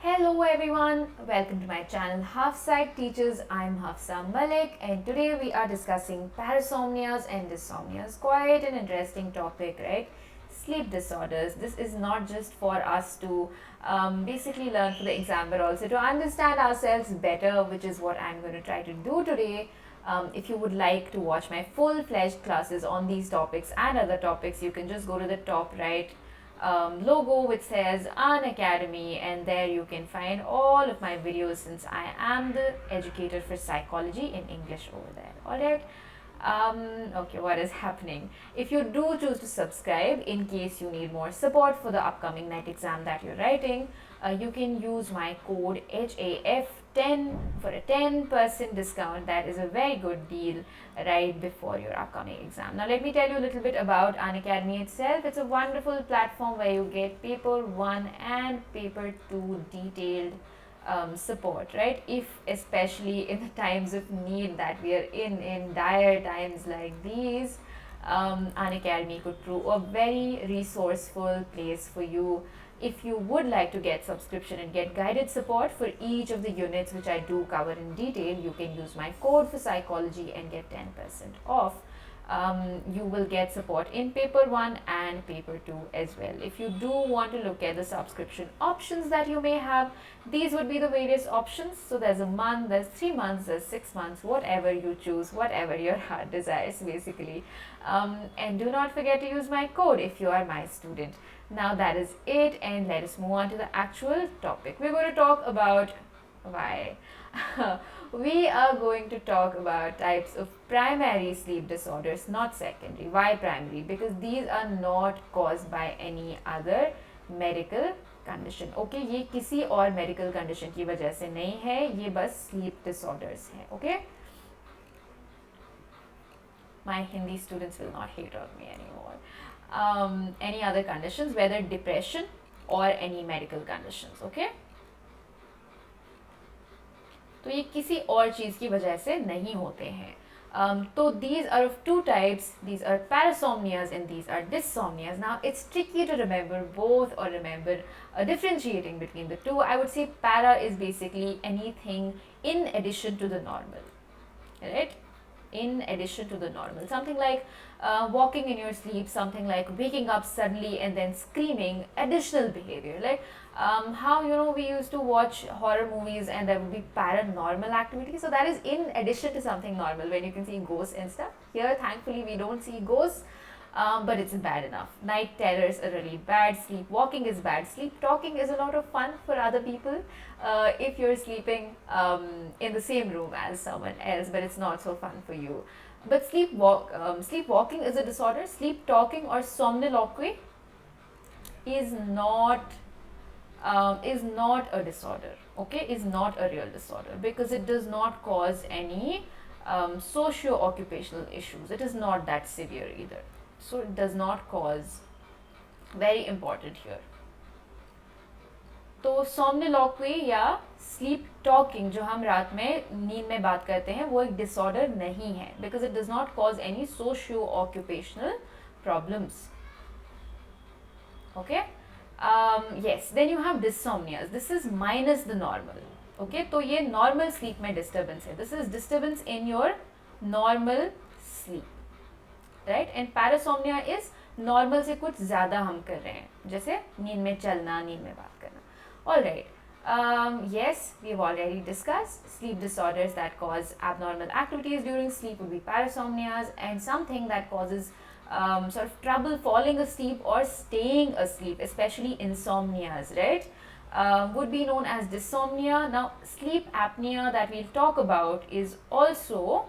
Hello everyone, welcome to my channel Half Sight Teachers. I'm Hafsa Malik and today we are discussing parasomnias and dysomnias. Quite an interesting topic, right? Sleep disorders. This is not just for us to basically learn for the exam but also to understand ourselves better, which is what I'm going to try to do today. If you would like to watch my full-fledged classes on these topics and other topics, you can just go to the top right logo which says An Academy, and there you can find all of my videos since I am the educator for psychology in English over there. Alright. Okay, what is happening? If you do choose to subscribe in case you need more support for the upcoming NET exam that you're writing, you can use my code HAF10 for a 10% discount. That is a very good deal right before your upcoming exam. Now let me tell you a little bit about An Academy itself. It's a wonderful platform where you get paper 1 and paper 2 detailed support, right? If especially in the times of need that we are in dire times like these, An Academy could prove a very resourceful place for you. If you would like to get subscription and get guided support for each of the units which I do cover in detail, you can use my code for psychology and get 10% off. You will get support in paper 1 and paper 2 as well. If you do want to look at the subscription options that you may have, these would be the various options. So there's a month, there's 3 months, there's 6 months, whatever you choose, whatever your heart desires basically. And do not forget to use my code if you are my student. Now that is it, and let us move on to the actual topic. We're going to talk about why. We are going to talk about types of primary sleep disorders, not secondary. Why primary? Because these are not caused by any other medical condition. Okay, ये किसी और medical condition की वजह से नहीं है, ये बस sleep disorders हैं. Okay, my Hindi students will not hate on me anymore. Any other conditions, whether depression or any medical conditions. Okay, तो ये किसी और चीज़ की वजह से नहीं होते हैं. So these are of two types. These are parasomnias and these are dysomnias. Now it's tricky to remember both or remember differentiating between the two. I would say para is basically anything in addition to the normal, right? In addition to the normal, something like walking in your sleep, something like waking up suddenly and then screaming, additional behavior, like how we used to watch horror movies and there would be paranormal activity. So that is in addition to something normal, when you can see ghosts and stuff. Here thankfully we don't see ghosts, but it's bad enough. Night terrors are really bad. Sleepwalking is bad. Sleep talking is a lot of fun for other people if you're sleeping in the same room as someone else, but it's not so fun for you. But sleepwalking is a disorder. Sleep talking or somniloquy is not a disorder. Okay, is not a real disorder because it does not cause any socio-occupational issues. It is not that severe either. So it does not cause, very important here. तो somniloquy या sleep talking जो हम रात में नींद में बात करते हैं वो एक disorder नहीं है because it does not cause any socio-occupational problems. Okay. Yes, then you have dysomnias. This is minus the normal. Okay, तो ये normal sleep में disturbance है. This is disturbance in your normal sleep. Right? And parasomnia is normal से कुछ ज़्यादा हम कर रहे हैं, जैसे नींद में चलना, नींद में बात करना. Alright. Yes, we've already discussed sleep disorders that cause abnormal activities during sleep would be parasomnias, and something that causes sort of trouble falling asleep or staying asleep, especially insomnias, right, would be known as dysomnia. Now, sleep apnea that we'll talk about is also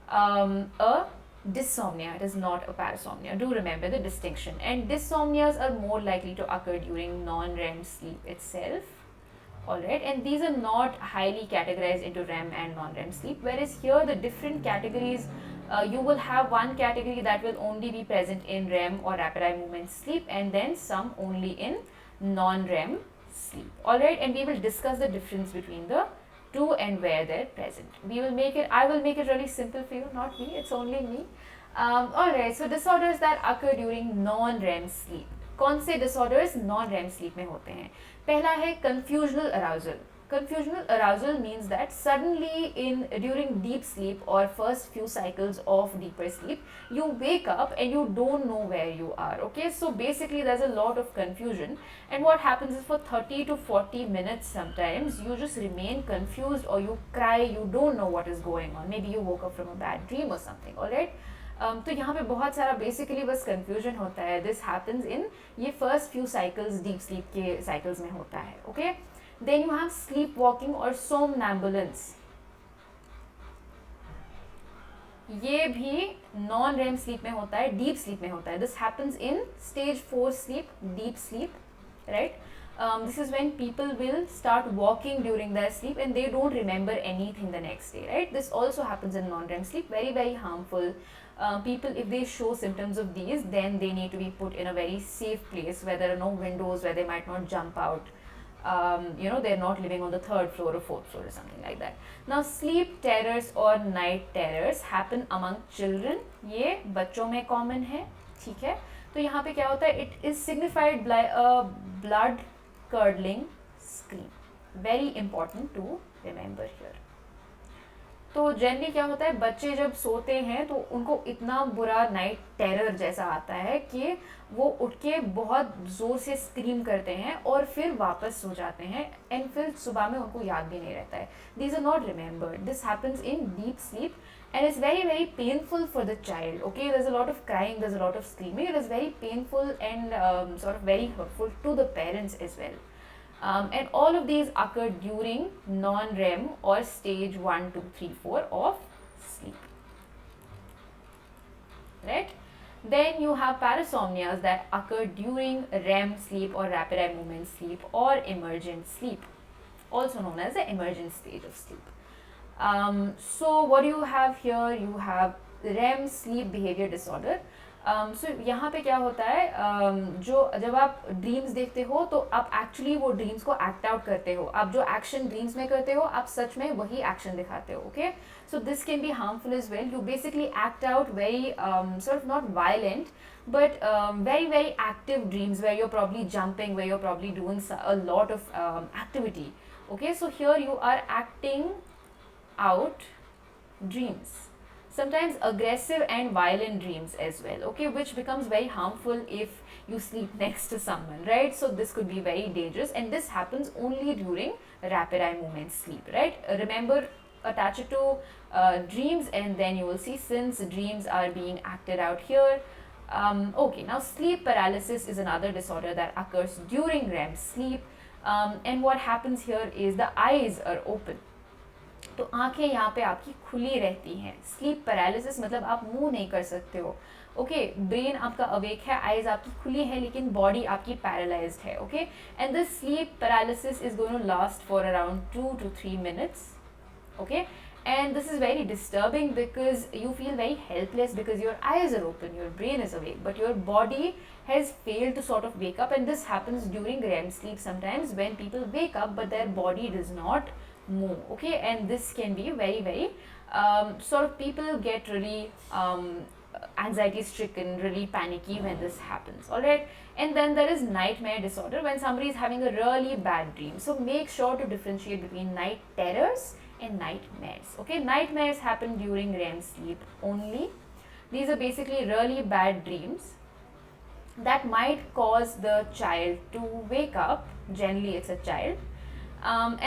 a dysomnia. It is not a parasomnia. Do remember the distinction. And dysomnias are more likely to occur during non-REM sleep itself. Alright, and these are not highly categorized into REM and non-REM sleep, whereas here the different categories, you will have one category that will only be present in REM or rapid eye movement sleep, and then some only in non-REM sleep. Alright, and we will discuss the difference between the two and where they're present. I will make it really simple for you, not me, it's only me. Alright, so disorders that occur during non-REM sleep. कौन से disorders non REM sleep में होते हैं? पहला है कंफ्यूजनल arousal. Confusional arousal means that suddenly during deep sleep or first few cycles of deeper sleep, you wake up and you don't know where you are. Okay, so basically there's a lot of confusion, and what happens is for 30 to 40 minutes sometimes you just remain confused, or you cry, you don't know what is going on. Maybe you woke up from a bad dream or something. Alright. तो यहाँ पे बहुत सारा basically बस confusion होता है. This happens इन ये first few cycles deep sleep के साइकिल्स में होता है. Okay. Then you have sleepwalking or somnambulance. ये भी नॉन रेम स्लीप में होता है, डीप स्लीप में होता है. This happens in stage 4 sleep, deep sleep, right. This is when people will start walking during their sleep and they don't remember anything the next day, right? This also happens in non-REM sleep, very, very harmful. People, if they show symptoms of these, then they need to be put in a very safe place where there are no windows, where they might not jump out. They're not living on the 3rd floor or 4th floor or something like that. Now, sleep terrors or night terrors happen among children. ये बच्चों में common है, ठीक है. तो यहाँ पे क्या होता है? It is signified by a blood curdling scream. Very important to remember here. तो जनरली क्या होता है, बच्चे जब सोते हैं तो उनको इतना बुरा नाइट टेरर जैसा आता है कि वो उठ के बहुत ज़ोर से स्क्रीम करते हैं और फिर वापस सो जाते हैं, एंड फिर सुबह में उनको याद भी नहीं रहता है. These are not remembered. This happens in deep sleep and it's very, very painful for the child. Okay, there's a lot of crying, there's a lot of screaming. It is very painful and sort of very hurtful to the parents as well. And all of these occur during non-REM or stage 1, 2, 3, 4 of sleep. Right? Then you have parasomnias that occur during REM sleep or rapid eye movement sleep or emergent sleep, also known as the emergent stage of sleep. So what do you have here? You have REM sleep behavior disorder. So यहाँ पे क्या होता है, जो जब आप dreams देखते हो तो आप एक्चुअली वो ड्रीम्स को एक्ट आउट करते हो. आप जो एक्शन ड्रीम्स में करते हो आप सच में वही एक्शन दिखाते हो. Okay, so this can be harmful as well. You basically act out very sort of not violent but very, very active dreams where you're probably jumping, where you're probably doing a lot of activity. Okay, so here you are acting out dreams, sometimes aggressive and violent dreams as well. Okay, which becomes very harmful if you sleep next to someone, right? So this could be very dangerous, and this happens only during rapid eye movement sleep, right? Remember, attach it to dreams, and then you will see, since dreams are being acted out here. Okay, now sleep paralysis is another disorder that occurs during REM sleep, and what happens here is the eyes are open. तो आंखें यहाँ पे आपकी खुली रहती हैं. Sleep paralysis मतलब आप मूव नहीं कर सकते हो. ओके, ब्रेन आपका अवेक है, आइज आपकी खुली है, लेकिन बॉडी आपकी पैरालाइज्ड है. Okay, and this sleep paralysis is going to last for around 2 to 3 minutes. Okay, and this is very disturbing because you feel very helpless because your eyes are open, your brain is awake, but your body has failed to sort of wake up, and this happens during REM sleep sometimes when people wake up but their body does not move. Okay, and this can be very, very sort of, people get really anxiety stricken, really panicky when this happens. All right, and then there is nightmare disorder, when somebody is having a really bad dream. So make sure to differentiate between night terrors and nightmares. Okay, nightmares happen during REM sleep only. These are basically really bad dreams that might cause the child to wake up. Generally it's a child,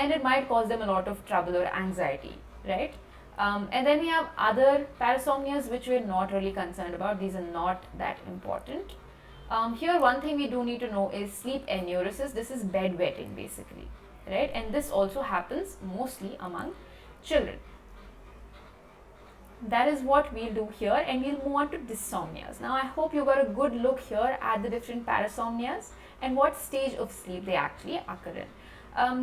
and it might cause them a lot of trouble or anxiety, right? And then we have other parasomnias which we're not really concerned about. These are not that important. Here one thing we do need to know is sleep enuresis. This is bedwetting basically, right? And this also happens mostly among children. That is what we'll do here, and we'll move on to dysomnias. Now I hope you got a good look here at the different parasomnias and what stage of sleep they actually occur in.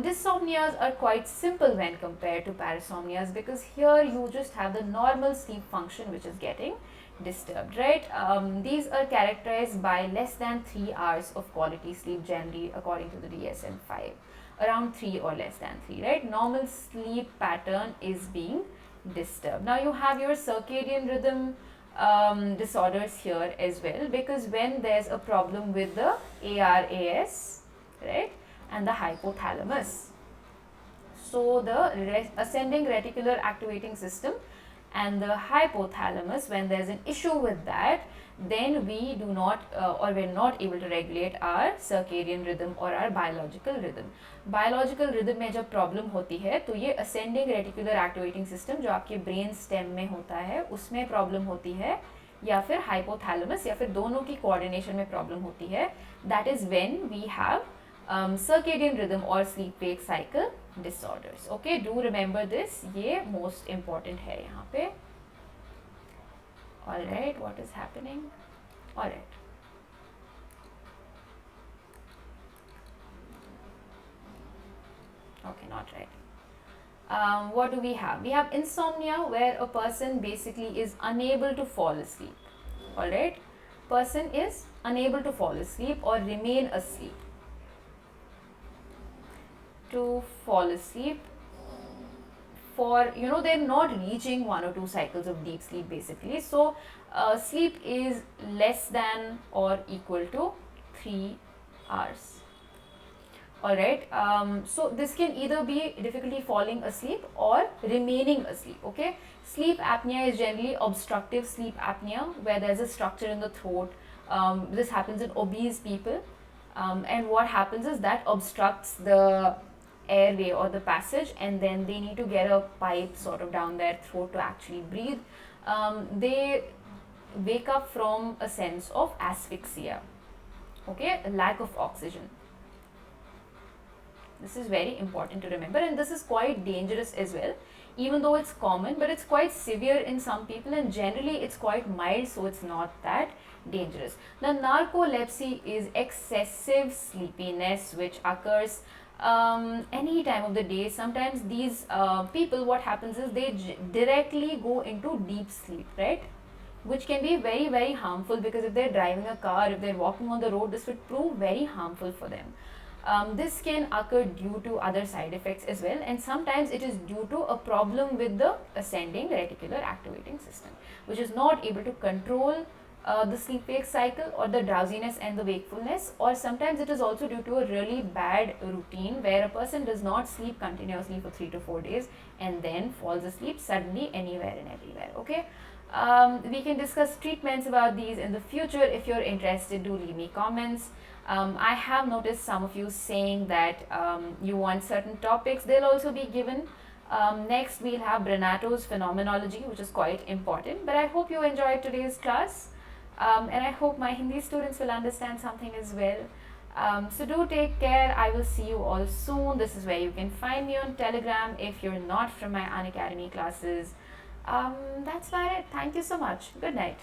Dysomnias are quite simple when compared to parasomnias, because here you just have the normal sleep function which is getting disturbed, right? These are characterized by less than 3 hours of quality sleep, generally according to the DSM-5, around 3 or less than 3, right? Normal sleep pattern is being disturbed. Now you have your circadian rhythm disorders here as well, because when there's a problem with the ARAS, right, and the hypothalamus. So the ascending reticular activating system and the hypothalamus, when there's an issue with that, then we do not or we're not able to regulate our circadian rhythm or our biological rhythm. Biological rhythm में जब problem होती है तो ये ascending reticular activating system जो आपके brain stem में होता है उसमें problem होती है, या फिर hypothalamus, या फिर दोनों की coordination में problem होती है. That is when we have circadian rhythm or sleep wake cycle disorders. Okay, do remember this, ये most important है यहाँ पे. Alright, what is happening? Alright. Okay, not right. What do we have? We have insomnia, where a person basically is unable to fall asleep. Alright, person is unable to fall asleep or remain asleep. To fall asleep for, they're not reaching 1 or 2 cycles of deep sleep basically. So sleep is less than or equal to 3 hours. Alright, so this can either be difficulty falling asleep or remaining asleep. Okay, sleep apnea is generally obstructive sleep apnea, where there's a structure in the throat. This happens in obese people, and what happens is that obstructs the airway or the passage, and then they need to get a pipe sort of down their throat to actually breathe. They wake up from a sense of asphyxia, okay, a lack of oxygen. This is very important to remember, and this is quite dangerous as well, even though it's common, but it's quite severe in some people, and generally it's quite mild, so it's not that dangerous. Now, narcolepsy is excessive sleepiness which occurs any time of the day. Sometimes these people, what happens is they directly go into deep sleep, right, which can be very, very harmful, because if they're driving a car, if they're walking on the road, this would prove very harmful for them. This can occur due to other side effects as well, and sometimes it is due to a problem with the ascending reticular activating system, which is not able to control the sleep wake cycle or the drowsiness and the wakefulness, or sometimes it is also due to a really bad routine where a person does not sleep continuously for 3 to 4 days and then falls asleep suddenly anywhere and everywhere. Okay, we can discuss treatments about these in the future. If you're interested, do leave me comments. I have noticed some of you saying that you want certain topics. They'll also be given. Next, we'll have Brenato's phenomenology, which is quite important. But I hope you enjoyed today's class, and I hope my Hindi students will understand something as well. So do take care. I will see you all soon. This is where you can find me on Telegram if you're not from my Unacademy classes. That's about it. Thank you so much. Good night.